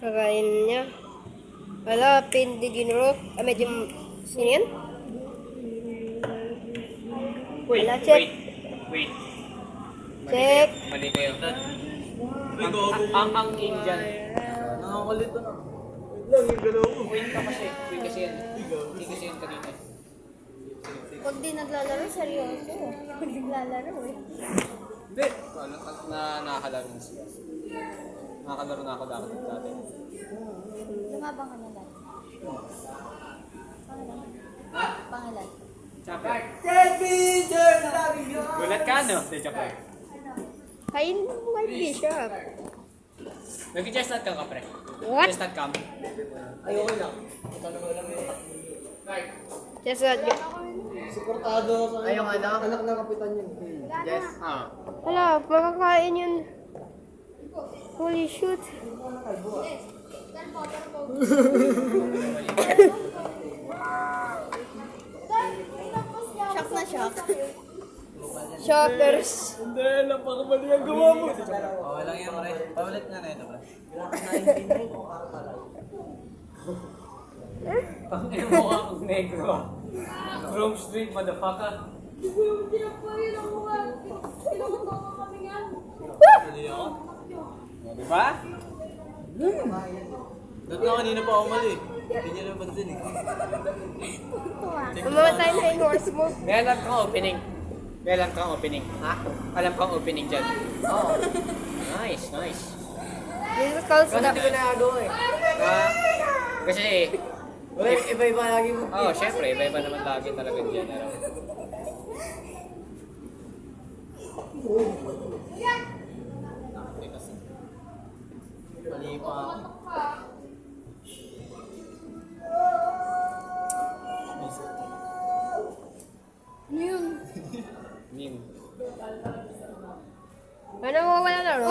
Kakain niya. Wala, pin did you know? Medyo, sino yan? Wait, Wala, check. wait. Check. Mali kayo. Ang Indian. Nakakalito na. Lang, yung galaw ko. Wait ka kasi. Wait kasi yan. Hindi kasi yan kanina. Pag di naglalaro, seryoso. Pag naglalaro eh. Hindi. Nakakalaro na sila. Nakakalaro na ako dati. Lumabang ka na dati. Pangalan? Chopper. Gulat ka, no? Hindi, Chopper. Kain mo kay Bishop. Nag-chestnut ka, pre. What? Chestnut cam. Ay, okay lang. Just what you... Suportado sa Ay, yung ano? anak ng kapitan yun. Yes. Ah. Wala, makakain yun. Holy shoot. Shock na shock. Shoppers. Hindi, napakamali ang gawa mo. Okay lang yan, pre. Paulit nga na ito, pre. Pangin mo akong negro. Rome Street, motherfucker. Hindi ako. Diba? Doon nga kanina pa ako mali. Hindi niya napansin eh. Mamatay na yung horse mo. May alam kang opening. May alam kang opening. Ha? Alam kang opening dyan. Oo. Nice. This is called Kasi hindi ko nagagawa eh. Kasi, Wala, iba-iba lagi mo. syempre, iba-iba naman lagi talaga dyan. Mali pa ako. Ano yun? Meme. Ano mo wala na ro?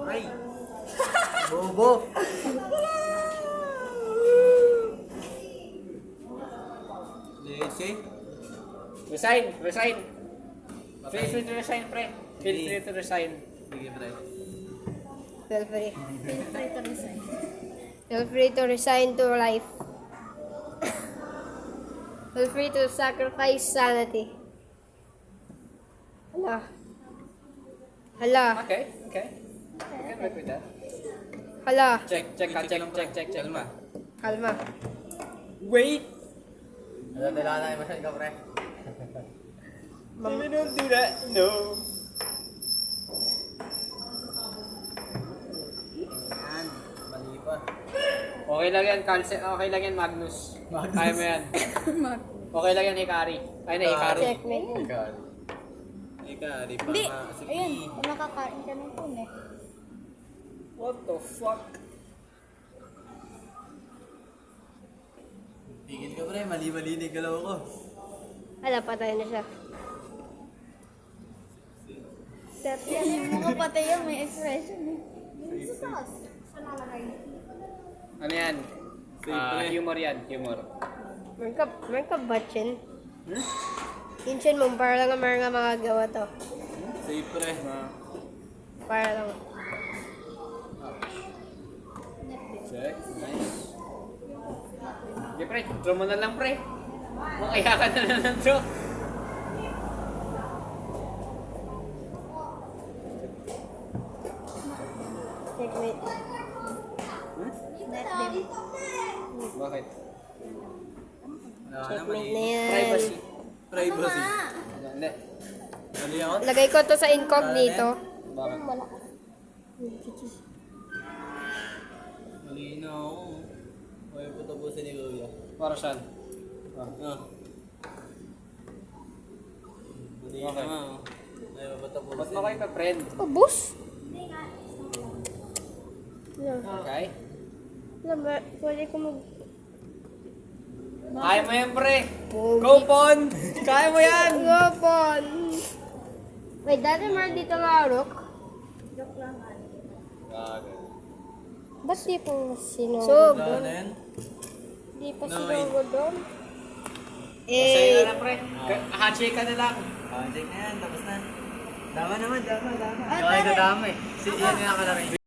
Ay! Bobo! Lese? Resign. Feel free to resign, pre. Feel free to resign. Sige, pre. Feel free. Feel free to resign. Feel free to resign to life. Feel free to sacrifice sanity. Hala. Okay. We can work with that. Hala. Check. Kalma. Wait! Nadadala na yung masyad ka, pre. Mami, don't do that. No. Yan. Mali pa. Okay lang yan, cancel. Okay lang yan, Magnus. Kaya mo yan. Okay lang yan, Hikari. Ay na, Hikaru. Checkmate. Ika, di pa Hindi. nga. Sige. Ayun, kung nakakain ka ng phone eh. What the fuck? Tigil ka, pre. Mali-mali na yung galaw ko. Hala, patay na siya. Yan yung mga patay yan, may expression eh. Yung sauce. Saan nalagay? Ano yan? Humor yan, humor. Meron ka batchin? Inchen mo, para lang nga mga gawa to. Safe, pre. Para lang. Check, nice. Okay, pre, draw mo na lang, pre. Makaya ka na lang draw. Checkmate. Net them. Bakit? Wala na, Checkmate mali. na yan. Privacy. Privacy. Hindi. Mali ako. Lagay ko to sa incognito. Bakit? Wala. Mali na ako. Huwag po tapusin ni Kuya. Para saan? Ah. Mali na Okay. nga. Ayaw pa tapusin. Ba't mo kayo ka-friend? Ubus? Wala. Okay. Wala, pwede ko mag... Kaya mo yan, pre. Go, Pon! Kaya mo yan! Gopon! Wait, dati meron dito nga rook? Joke lang. Ba't di po sinugo Wala doon? na yan. Di pa No, sinugo doon? Sa'yo na Eh, lang, pre. Handshake ka na lang. Check na yan. Tapos na. Dama naman, dama. Ah, Ikaw ay tara. dadama eh. Si Ian na nakalarin.